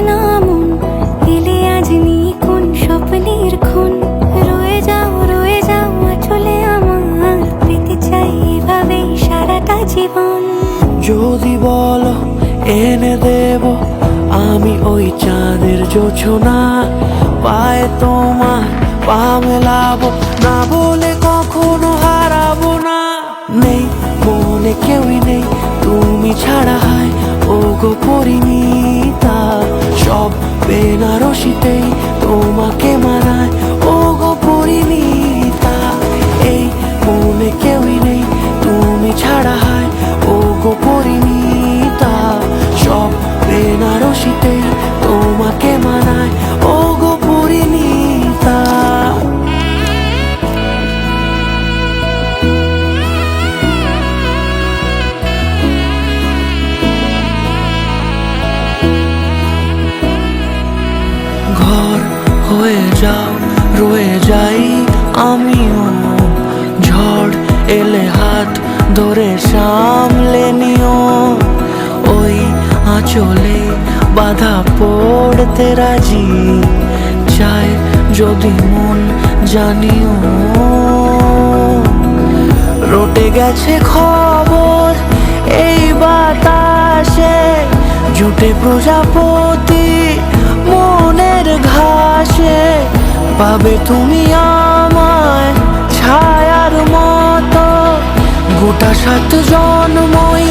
না মন, এলে আজ নিকুন স্বপ্নের খুন। রয়ে যাও চলে আমার, পেতে চাই এভাবেই সারাটা জীবন। যদি বলো এনে দেব আমি ওই চাঁদের জোছনা, পায়ে তোমার পা মেলাবো, না বলে কখনো হারাবো না। নেই মনে কেউই নেই তুমি ছাড়া, হয় ও গো পরিণীতা। সব বেনারসিতেই তোমাকে মানায় ও গো পরিণীতা। এই মনে কেউই নেই তুমি ছাড়া, হয় ও গো পরিণীতা। সব বেনারসিতেই তোমাকে মানায় ও গো পরিণীতা। ঘর হয়ে যাও রয়ে যাই আমিও, ঝড় এলে হাত ধরে সামলে নিও। ওই আঁচলে বাধা পড়তে রাজি, চায় যদি মন জানিও। রটে গেছে খবর এই বাতাসে, জুটে প্রজাপতি মনের ঘাসে। পাবে তুমি আমায় ছায়ার মতো, গোটা 7 জন্মই